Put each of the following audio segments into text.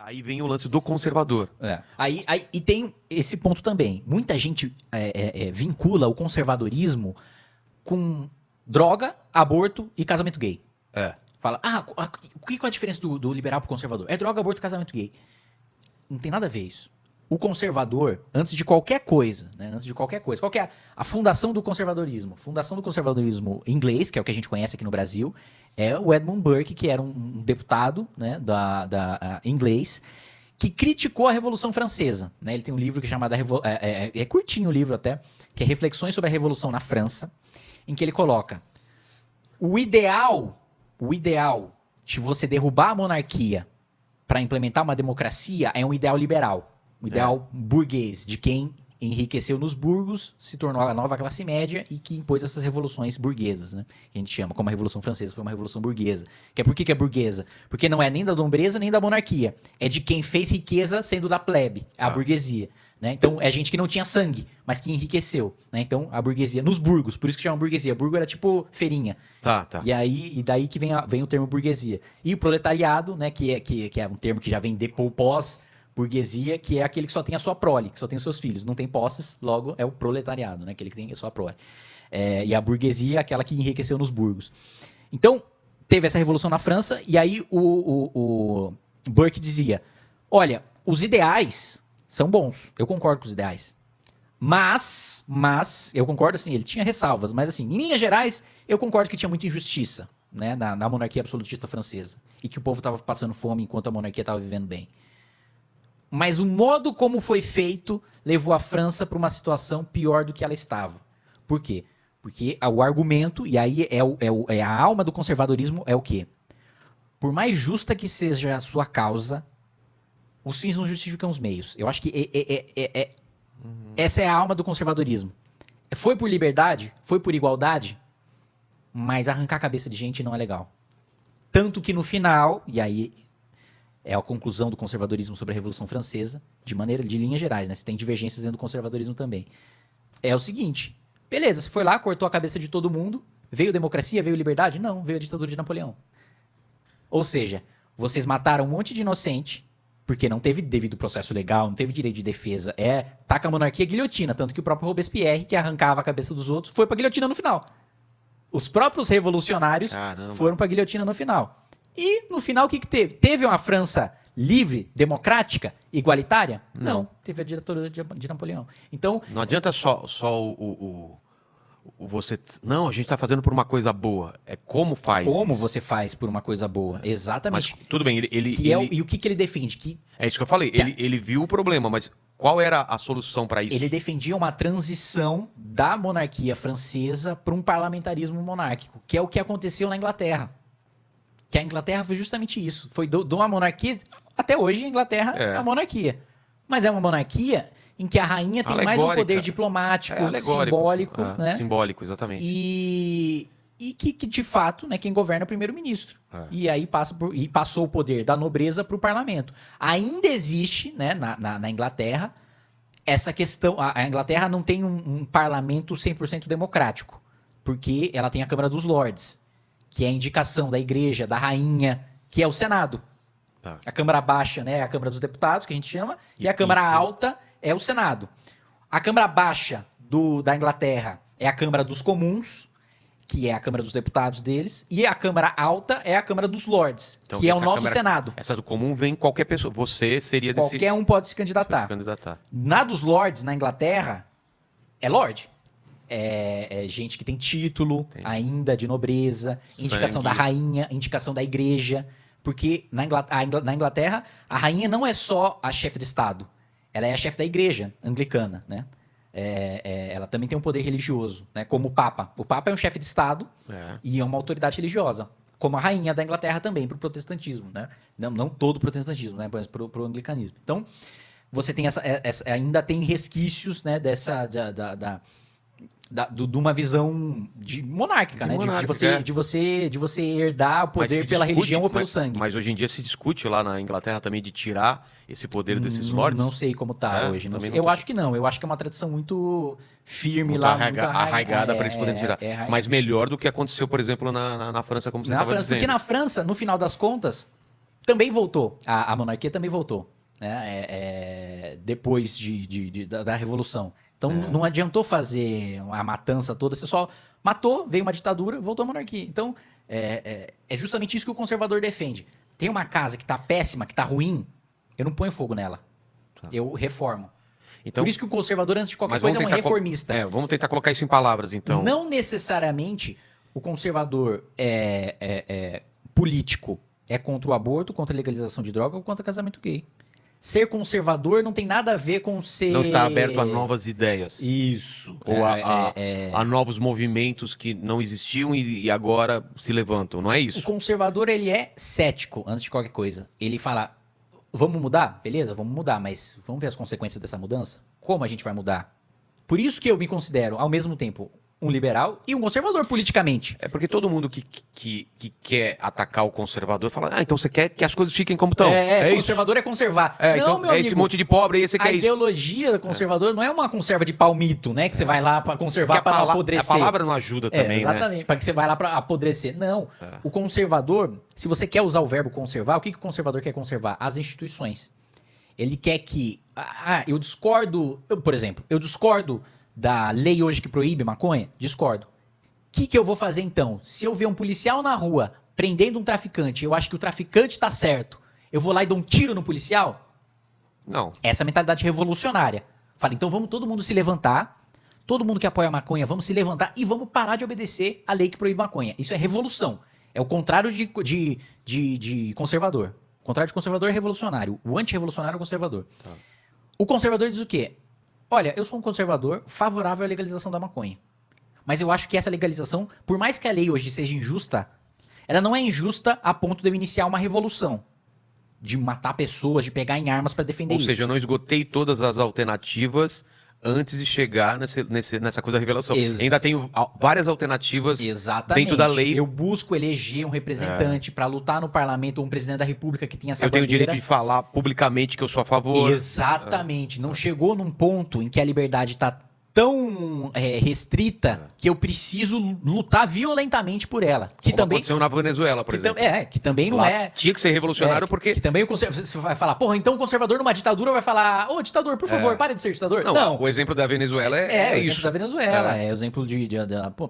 Aí vem o lance do conservador. E tem esse ponto também. Muita gente vincula o conservadorismo com droga, aborto e casamento gay. Fala, o que é a diferença do liberal pro conservador? É droga, aborto e casamento gay. Não tem nada a ver isso. O conservador, antes de qualquer coisa, né? Qual que é a fundação do conservadorismo? A fundação do conservadorismo inglês, que é o que a gente conhece aqui no Brasil, é o Edmund Burke, que era um deputado, né, inglês, que criticou a Revolução Francesa. Né? Ele tem um livro que é chamado... É curtinho o livro até, que é Reflexões sobre a Revolução na França, em que ele coloca o ideal de você derrubar a monarquia para implementar uma democracia é um ideal liberal. Um ideal burguês, de quem enriqueceu nos burgos, se tornou a nova classe média e que impôs essas revoluções burguesas, né? Que a gente chama, como a Revolução Francesa foi uma revolução burguesa. Por que é burguesa? Porque não é nem da nobreza nem da monarquia. É de quem fez riqueza sendo da plebe, a burguesia. Né? Então, é gente que não tinha sangue, mas que enriqueceu. Né? Então, a burguesia, nos burgos, por isso que chama burguesia. Burgo era tipo feirinha. E daí que vem o termo burguesia. E o proletariado, né, que é um termo que já vem depois pós-burguesia, que é aquele que só tem a sua prole, que só tem os seus filhos. Não tem posses, logo é o proletariado, né? Aquele que tem a sua prole. E a burguesia é aquela que enriqueceu nos burgos. Então, teve essa revolução na França, e aí o Burke dizia, olha, os ideais são bons, eu concordo com os ideais. Mas, eu concordo assim, ele tinha ressalvas, mas assim, em linhas gerais, eu concordo que tinha muita injustiça, né, na monarquia absolutista francesa. E que o povo estava passando fome enquanto a monarquia estava vivendo bem. Mas o modo como foi feito levou a França para uma situação pior do que ela estava. Por quê? Porque o argumento, e aí é a alma do conservadorismo, é o quê? Por mais justa que seja a sua causa, os fins não justificam os meios. Eu acho que essa é a alma do conservadorismo. Foi por liberdade, foi por igualdade, mas arrancar a cabeça de gente não é legal. Tanto que no final, e aí é a conclusão do conservadorismo sobre a Revolução Francesa, de linhas gerais, né? Você tem divergências dentro do conservadorismo também. É o seguinte, beleza, você foi lá, cortou a cabeça de todo mundo, veio democracia, veio liberdade? Não, veio a ditadura de Napoleão. Ou seja, vocês mataram um monte de inocente, porque não teve devido processo legal, não teve direito de defesa. Taca a monarquia guilhotina, tanto que o próprio Robespierre, que arrancava a cabeça dos outros, foi pra guilhotina no final. Os próprios revolucionários foram pra guilhotina no final. E no final o que teve? Teve uma França livre, democrática, igualitária? Não. Teve a ditadura de Napoleão. Então, não adianta só você... Não, a gente tá fazendo por uma coisa boa. É como faz. Como isso. Você faz por uma coisa boa. Exatamente. Mas tudo bem, e o que ele defende? É isso que eu falei. Ele viu o problema, mas qual era a solução para isso? Ele defendia uma transição da monarquia francesa para um parlamentarismo monárquico, que é o que aconteceu na Inglaterra. Que a Inglaterra foi justamente isso. Foi de uma monarquia... Até hoje a Inglaterra é uma monarquia. Mas é uma monarquia em que a rainha tem mais um poder diplomático, simbólico. Né? Simbólico, exatamente. E que de fato, né, quem governa é o primeiro-ministro. E aí passou o poder da nobreza para o parlamento. Ainda existe, né, na Inglaterra essa questão... A Inglaterra não tem um parlamento 100% democrático, porque ela tem a Câmara dos Lords, que é a indicação da igreja, da rainha, que é o Senado. A Câmara Baixa, né, é a Câmara dos Deputados, que a gente chama, e a Câmara Alta é o Senado. A Câmara Baixa da Inglaterra é a Câmara dos Comuns, que é a Câmara dos Deputados deles, e a Câmara Alta é a Câmara dos Lords, então, que é o nosso Senado. Essa do comum vem qualquer pessoa. Você seria desse... Qualquer um pode se candidatar. Na dos Lords, na Inglaterra, é Lord. É gente que tem título ainda de nobreza, indicação da rainha, indicação da igreja. Porque na Inglaterra, a rainha não é só a chefe de Estado. Ela é a chefe da igreja anglicana, né? Ela também tem um poder religioso, né? Como o Papa. O Papa é um chefe de Estado e é uma autoridade religiosa. Como a rainha da Inglaterra também, para o protestantismo, né? Não todo o protestantismo, né? Mas para o anglicanismo. Então, você tem ainda tem resquícios, né? De uma visão monárquica, né? De você herdar o poder pela religião ou pelo sangue. Mas hoje em dia se discute lá na Inglaterra também de tirar esse poder desses lords? Não sei como tá hoje. Eu acho que não. Eu acho que é uma tradição muito firme muito arraigada para eles poderem tirar. Mas melhor do que aconteceu, por exemplo, na França, como você estava dizendo. Porque na França, no final das contas, também voltou. A monarquia também voltou, né? Depois da Revolução. Então não adiantou fazer a matança toda, você só matou, veio uma ditadura, voltou a monarquia. Então é justamente isso que o conservador defende. Tem uma casa que tá péssima, que tá ruim, eu não ponho fogo nela. Eu reformo. Então, por isso que o conservador, antes de qualquer coisa, é um reformista. Vamos tentar colocar isso em palavras, então. Não necessariamente o conservador político é contra o aborto, contra a legalização de droga ou contra o casamento gay. Ser conservador não tem nada a ver com ser... Não está aberto a novas ideias. Isso. Ou a novos movimentos que não existiam e agora se levantam, não é isso? O conservador, ele é cético antes de qualquer coisa. Ele fala, vamos mudar? Beleza, vamos mudar, mas vamos ver as consequências dessa mudança? Como a gente vai mudar? Por isso que eu me considero, ao mesmo tempo, um liberal e um conservador politicamente. É porque todo mundo que quer atacar o conservador fala, então você quer que as coisas fiquem como estão. Conservador é conservar. Não, então meu é amigo, esse monte de pobre aí, você quer isso. A ideologia conservadora não é uma conserva de palmito, né? Que você vai lá para conservar, para não apodrecer. A palavra não ajuda também, exatamente, né? para que você vai lá para apodrecer. Não. O conservador, se você quer usar o verbo conservar, o que o conservador quer conservar? As instituições. Ele quer que... eu discordo... por exemplo, eu discordo da lei hoje que proíbe maconha? Discordo. O que eu vou fazer então? Se eu ver um policial na rua prendendo um traficante, eu acho que o traficante tá certo, eu vou lá e dou um tiro no policial? Não. Essa é a mentalidade revolucionária. Fala, então vamos todo mundo se levantar, todo mundo que apoia a maconha, vamos se levantar e vamos parar de obedecer a lei que proíbe maconha. Isso é revolução. É o contrário de conservador. O contrário de conservador é revolucionário. O anti-revolucionário é o conservador. Tá. O conservador diz o quê? Olha, eu sou um conservador favorável à legalização da maconha. Mas eu acho que essa legalização, por mais que a lei hoje seja injusta, ela não é injusta a ponto de eu iniciar uma revolução. De matar pessoas, de pegar em armas para defender isso. Ou seja, eu não esgotei todas as alternativas antes de chegar nessa coisa da revelação. Ainda tenho várias alternativas dentro da lei. Eu busco eleger um representante para lutar no parlamento ou um presidente da república que tenha essa bandeira. Eu tenho o direito de falar publicamente que eu sou a favor. Exatamente. Não chegou num ponto em que a liberdade está tão restrita que eu preciso lutar violentamente por ela. Que Como também aconteceu na Venezuela, por exemplo. Que também não Tinha que ser revolucionário porque... Que também você vai falar, porra, então o conservador numa ditadura vai falar, ô ditador, por favor, pare de ser ditador. Não, o exemplo da Venezuela é isso. O exemplo da Venezuela, é o exemplo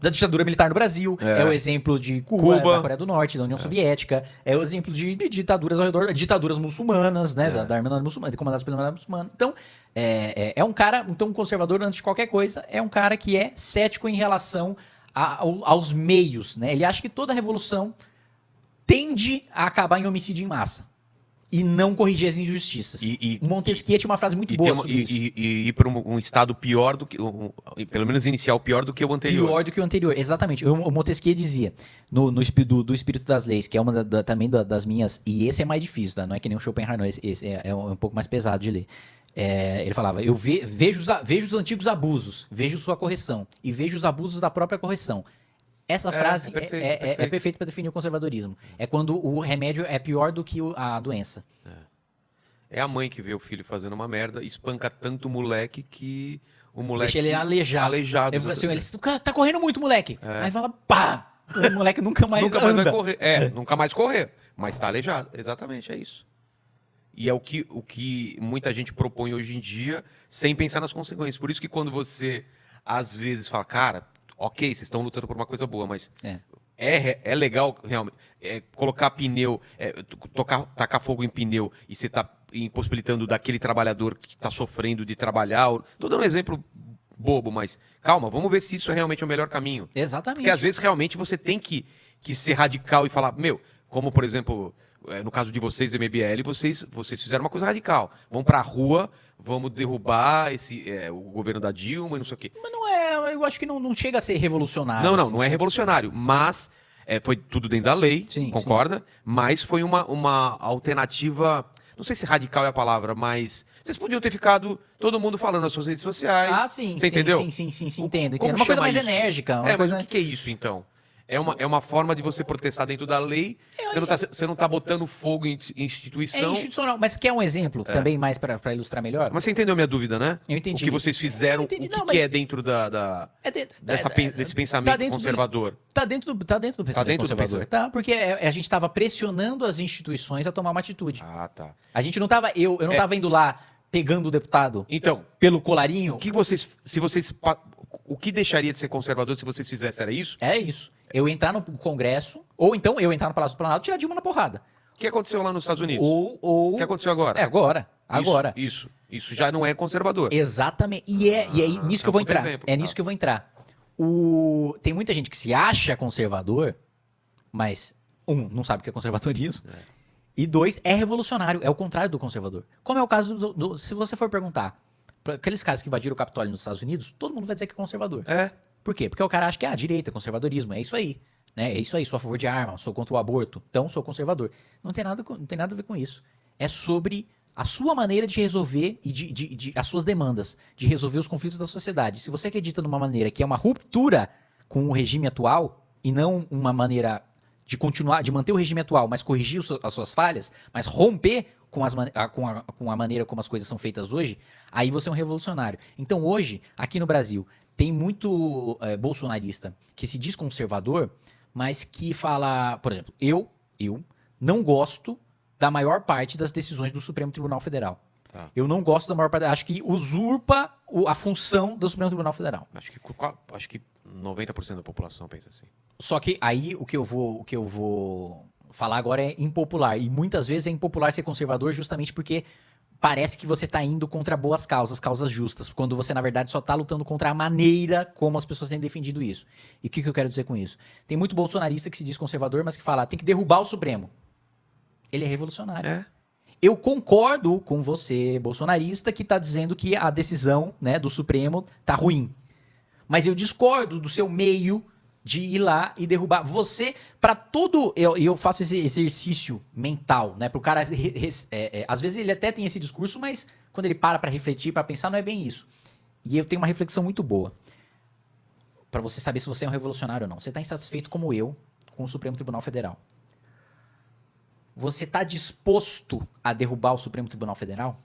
da ditadura militar no Brasil, é o exemplo de Cuba, da Coreia do Norte, da União Soviética, é o exemplo de ditaduras ao redor, ditaduras muçulmanas, né, da Irmandade Muçulmana, comandadas pela Irmandade Muçulmana. Então, é um cara, então um conservador, antes de qualquer coisa, é um cara que é cético em relação aos meios, né? Ele acha que toda revolução tende a acabar em homicídio em massa e não corrigir as injustiças. Montesquieu tinha uma frase muito boa sobre isso. E ir para um estado pior do que, pelo menos inicial, pior do que o anterior. Pior do que o anterior, exatamente. O Montesquieu dizia, do Espírito das Leis, que é uma também das minhas, e esse é mais difícil, tá? Não é que nem o Schopenhauer, não, esse é um pouco mais pesado de ler. Ele falava, eu vejo os antigos abusos, vejo sua correção, e vejo os abusos da própria correção. Essa frase é perfeita para definir o conservadorismo. É quando o remédio é pior do que a doença. É a mãe que vê o filho fazendo uma merda, espanca tanto o moleque que o moleque... Deixa ele aleijado. Assim, ele tá correndo muito, moleque. Aí fala, pá! O moleque nunca mais mais vai correr. Nunca mais correr. Mas tá aleijado. Exatamente, é isso. E é o que muita gente propõe hoje em dia, sem pensar nas consequências. Por isso que quando você, às vezes, fala, cara, ok, vocês estão lutando por uma coisa boa, mas é legal, realmente, colocar pneu, tacar fogo em pneu e você tá impossibilitando daquele trabalhador que está sofrendo de trabalhar. Estou dando um exemplo bobo, mas calma, vamos ver se isso é realmente o melhor caminho. Exatamente. Porque às vezes realmente você tem que ser radical e falar, como por exemplo... No caso de vocês, MBL, vocês fizeram uma coisa radical. Vão pra rua, vamos derrubar o governo da Dilma e não sei o quê. Mas não eu acho que não chega a ser revolucionário. Não é revolucionário, mas foi tudo dentro da lei, concorda? Sim. Mas foi uma alternativa, não sei se radical é a palavra, mas vocês podiam ter ficado todo mundo falando nas suas redes sociais. Sim. Você entendeu? Sim, entendo. Uma coisa mais enérgica. Mas o que é isso, então? É uma forma de você protestar dentro da lei. Você não tá botando fogo em É instituição. institucional. Mas quer um exemplo também mais para ilustrar melhor? Mas você entendeu minha dúvida, né? Eu entendi. O que vocês fizeram, Eu entendi. o que, Não, que mas- é dentro desse pensamento dentro do- conservador. Tá dentro do pensamento dentro do conservador. pensamento. Tá, porque a gente estava pressionando as instituições a tomar uma atitude. Ah, tá. A gente não tava. Eu não tava indo lá pegando o deputado Então, pelo colarinho. o que deixaria de ser conservador se vocês fizessem era isso? É isso. Eu entrar no Congresso, ou então eu entrar no Palácio do Planalto e tirar Dilma na porrada. O que aconteceu lá nos Estados Unidos? Ou. O que aconteceu agora? É agora. Agora. Isso já não é conservador. Exatamente. E é nisso que eu vou é um puta entrar. exemplo, É tá. nisso que eu vou entrar. Tem muita gente que se acha conservador, mas, não sabe o que é conservadorismo. E 2, é revolucionário. É o contrário do conservador. Como é o caso se você for perguntar para aqueles caras que invadiram o Capitólio nos Estados Unidos, todo mundo vai dizer que é conservador. É. Por quê? Porque o cara acha que direita, conservadorismo, é isso aí. Né? É isso aí, sou a favor de arma, sou contra o aborto, então sou conservador. Não tem nada a ver com isso. É sobre a sua maneira de resolver e as suas demandas, de resolver os conflitos da sociedade. Se você acredita numa maneira que é uma ruptura com o regime atual e não uma maneira de continuar, de manter o regime atual, mas corrigir as suas falhas, mas romper com a maneira como as coisas são feitas hoje, aí você é um revolucionário. Então hoje, aqui no Brasil, tem muito bolsonarista que se diz conservador, mas que fala, por exemplo, eu não gosto da maior parte das decisões do Supremo Tribunal Federal. Tá. Eu não gosto da maior parte, acho que usurpa a função do Supremo Tribunal Federal. Acho que 90% da população pensa assim. Só que aí o que eu vou falar agora é impopular. E muitas vezes é impopular ser conservador justamente porque parece que você está indo contra boas causas justas, quando você, na verdade, só está lutando contra a maneira como as pessoas têm defendido isso. E o que eu quero dizer com isso? Tem muito bolsonarista que se diz conservador, mas que fala, tem que derrubar o Supremo. Ele é revolucionário. É. Eu concordo com você, bolsonarista, que está dizendo que a decisão, né, do Supremo tá ruim. Mas eu discordo do seu meio de ir lá e derrubar. Você, para todo... Eu faço esse exercício mental, né? Para o cara... às vezes ele até tem esse discurso, mas quando ele para refletir, para pensar, não é bem isso. E eu tenho uma reflexão muito boa. Para você saber se você é um revolucionário ou não. Você está insatisfeito como eu com o Supremo Tribunal Federal. Você está disposto a derrubar o Supremo Tribunal Federal?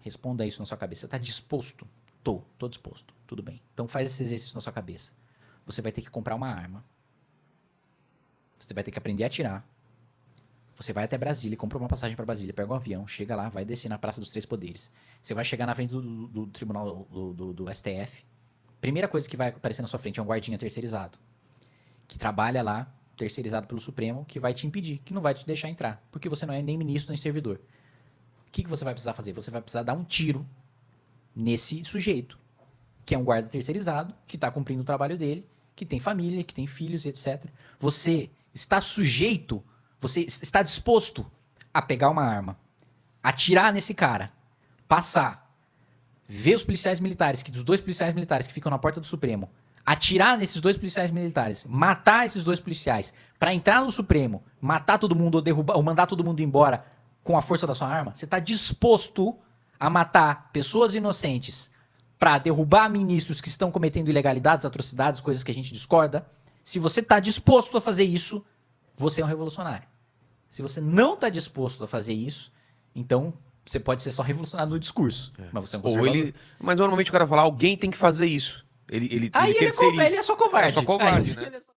Responda isso na sua cabeça. Você está disposto? Tô disposto. Tudo bem. Então faz esse exercício na sua cabeça. Você vai ter que comprar uma arma. Você vai ter que aprender a atirar. Você vai até Brasília, compra uma passagem para Brasília, pega um avião, chega lá, vai descer na Praça dos Três Poderes. Você vai chegar na frente do tribunal do STF. Primeira coisa que vai aparecer na sua frente é um guardinha terceirizado. Que trabalha lá, terceirizado pelo Supremo, que vai te impedir, que não vai te deixar entrar. Porque você não é nem ministro, nem servidor. O que você vai precisar fazer? Você vai precisar dar um tiro nesse sujeito, que é um guarda terceirizado, que está cumprindo o trabalho dele, que tem família, que tem filhos, etc. Você está sujeito, você está disposto a pegar uma arma, atirar nesse cara, passar, ver os policiais militares, dos dois policiais militares que ficam na porta do Supremo, atirar nesses dois policiais militares, matar esses dois policiais, para entrar no Supremo, matar todo mundo ou derrubar, ou mandar todo mundo embora com a força da sua arma, você está disposto a matar pessoas inocentes para derrubar ministros que estão cometendo ilegalidades, atrocidades, coisas que a gente discorda. Se você está disposto a fazer isso, você é um revolucionário. Se você não está disposto a fazer isso, então você pode ser só revolucionário no discurso, mas você é um conservador. Mas normalmente o cara fala, alguém tem que fazer isso. Ele Aí ele terceiriza. é só covarde. É só covarde, Aí né? ele é só